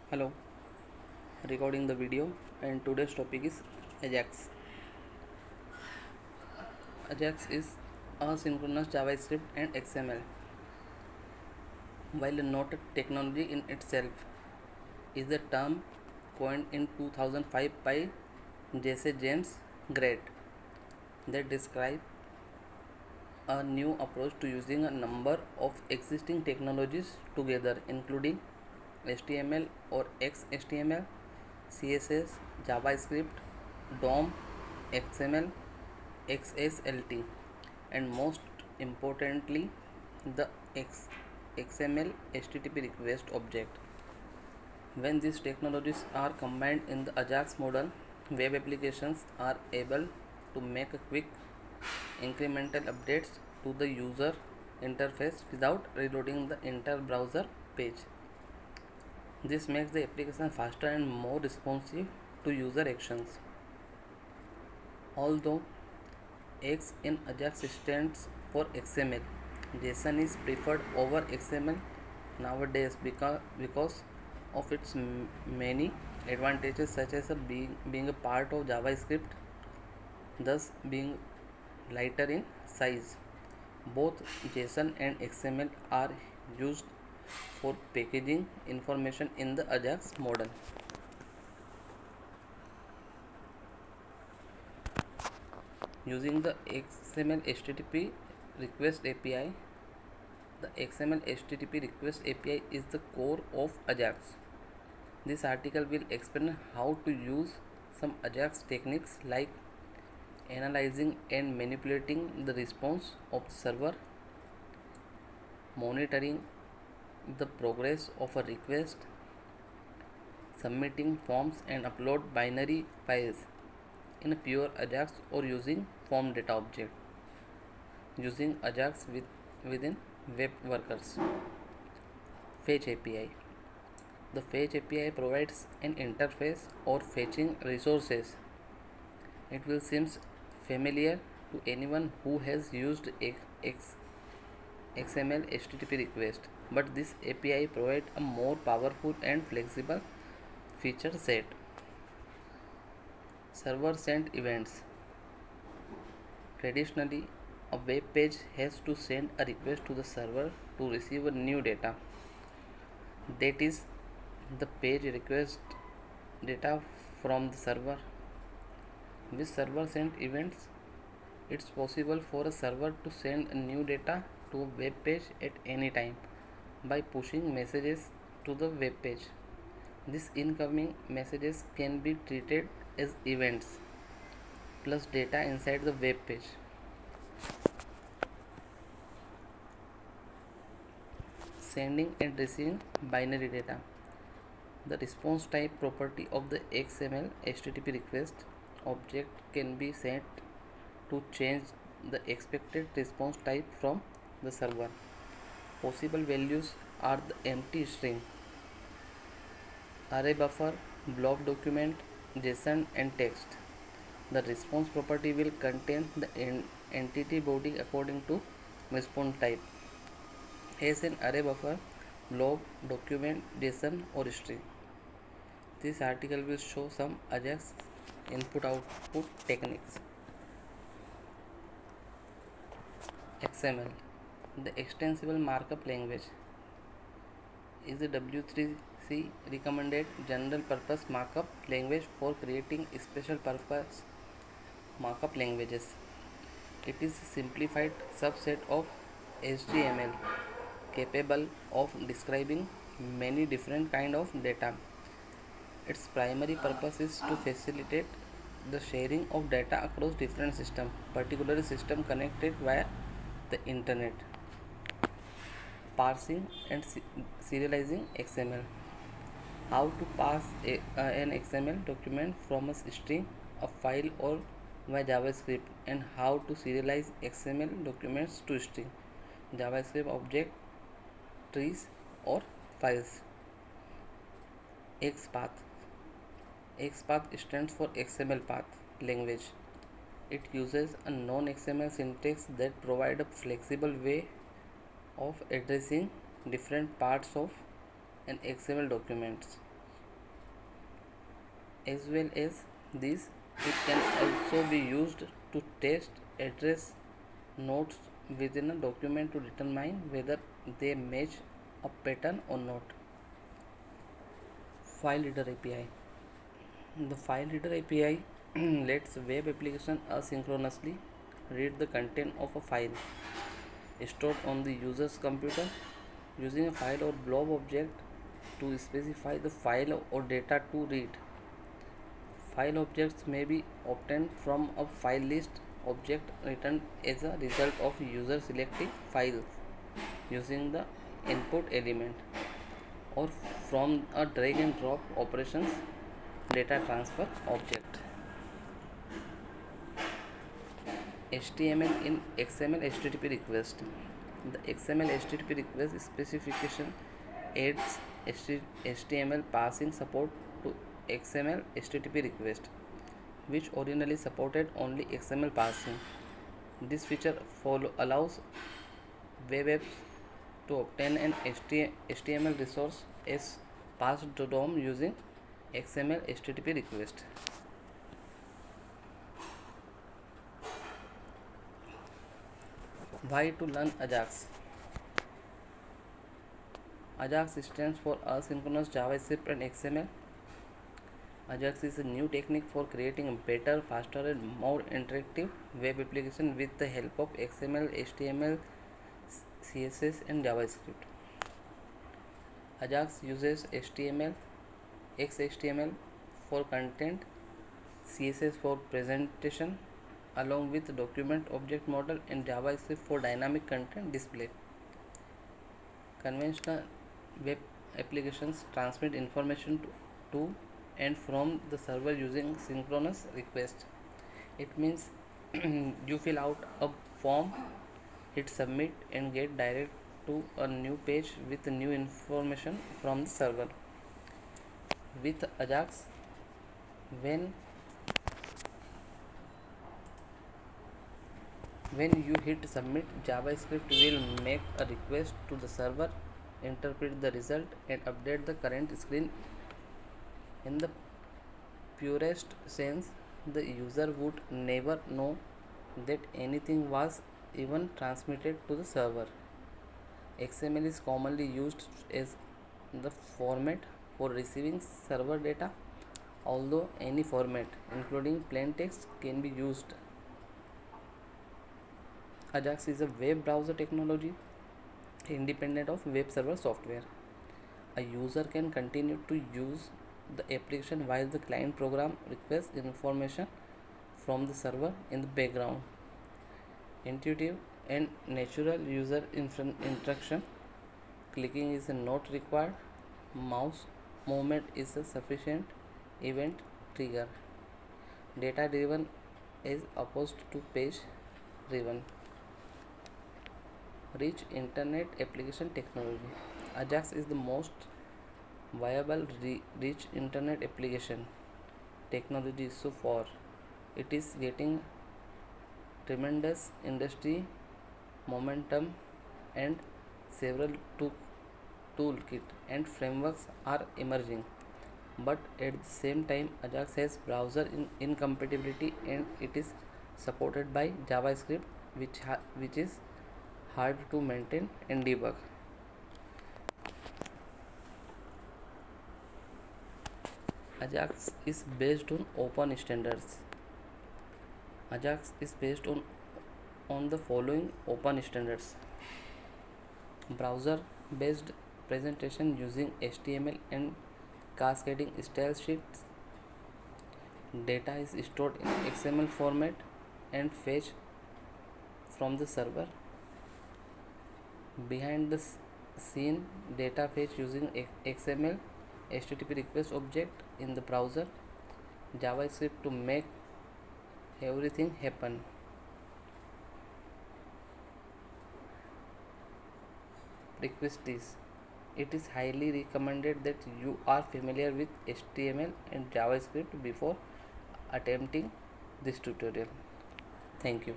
Hello, recording the video, and today's topic is Ajax. Ajax is asynchronous JavaScript and XML. While not a technology in itself, is a term coined in 2005 by Jesse James Gray that describe a new approach to using a number of existing technologies together, including HTML or XHTML, CSS, JavaScript, DOM, XML, XSLT, and most importantly, the XML HTTP request object. When these technologies are combined in the Ajax model, web applications are able to make a quick incremental updates to the user interface without reloading the entire browser page. This makes the application faster and more responsive to user actions. Although X in Ajax stands for XML, JSON is preferred over XML nowadays because of its many advantages, such as being a part of JavaScript, thus being lighter in size. Both JSON and XML are used for packaging information in the Ajax model. Using the XML HTTP request API, the XML HTTP request API is the core of Ajax. This article will explain how to use some Ajax techniques like analyzing and manipulating the response of the server, monitoring the progress of a request, submitting forms and upload binary files in a pure Ajax, or using form data object using Ajax within web workers. Fetch API. The Fetch API provides an interface or fetching resources. It will seem familiar to anyone who has used XML HTTP request, but this API provides a more powerful and flexible feature set. Server sent events. Traditionally, a web page has to send a request to the server to receive a new data. That is, the page request data from the server. With server sent events, it's possible for a server to send a new data to a web page at any time by pushing messages to the web page. These incoming messages can be treated as events plus data inside the web page. Sending and receiving binary data. The response type property of the XML HTTP request object can be set to change the expected response type from the server. Possible values are the empty string, array buffer, blob document, JSON, and text. The response property will contain the entity body according to response type, as an array buffer, blob, document, JSON, or string. This article will show some Ajax input output techniques. XML, the extensible markup language, is a W3C recommended general purpose markup language for creating special purpose markup languages. It is a simplified subset of HTML capable of describing many different kind of data. Its primary purpose is to facilitate the sharing of data across different systems, particularly systems connected via the internet. Parsing and serializing XML. How to parse an XML document from a string, a file, or via JavaScript, and how to serialize XML documents to string, JavaScript object, trees, or files. XPath. XPath stands for XML path language. It uses a non-XML syntax that provides a flexible way of addressing different parts of an XML document. As well as this, it can also be used to test address nodes within a document to determine whether they match a pattern or not. File Reader API. The File Reader API lets web application asynchronously read the content of a file stored on the user's computer using a file or blob object to specify the file or data to read. File objects may be obtained from a file list object returned as a result of user selecting files using the input element, or from a drag and drop operations data transfer object. HTML in XML HTTP request. The XML HTTP request specification adds HTML parsing support to XML HTTP request, which originally supported only XML parsing. This feature allows web apps to obtain an HTML resource as passed to DOM using XML HTTP request. Why to learn Ajax? Ajax stands for Asynchronous JavaScript and XML. Ajax is a new technique for creating a better, faster, and more interactive web application with the help of XML, HTML, CSS, and JavaScript. Ajax uses HTML, XHTML for content, CSS for presentation, along with document object model, and JavaScript for dynamic content display. Conventional web applications transmit information to and from the server using synchronous request. It means you fill out a form, hit submit, and get direct to a new page with new information from the server. With Ajax, when you hit submit, JavaScript will make a request to the server, interpret the result, and update the current screen. In the purest sense, the user would never know that anything was even transmitted to the server. XML is commonly used as the format for receiving server data, although any format, including plain text, can be used. Ajax is a web browser technology independent of web server software. A user can continue to use the application while the client program requests information from the server in the background. Intuitive and natural user interaction. Clicking is not required. Mouse movement is a sufficient event trigger. Data driven is opposed to page driven. Rich internet application technology. Ajax is the most viable rich internet application technology so far. It is getting tremendous industry momentum, and several toolkit and frameworks are emerging. But at the same time, Ajax has browser incompatibility, and it is supported by JavaScript, which is hard to maintain and debug. Ajax is based on open standards. Ajax is based on the following open standards: browser based presentation using HTML and cascading style sheets. Data is stored in XML format and fetched from the server. Behind the scene data fetch using XML HTTP request object in the browser. JavaScript to make everything happen. Prerequisites. It is highly recommended that you are familiar with HTML and JavaScript before attempting this tutorial. Thank you.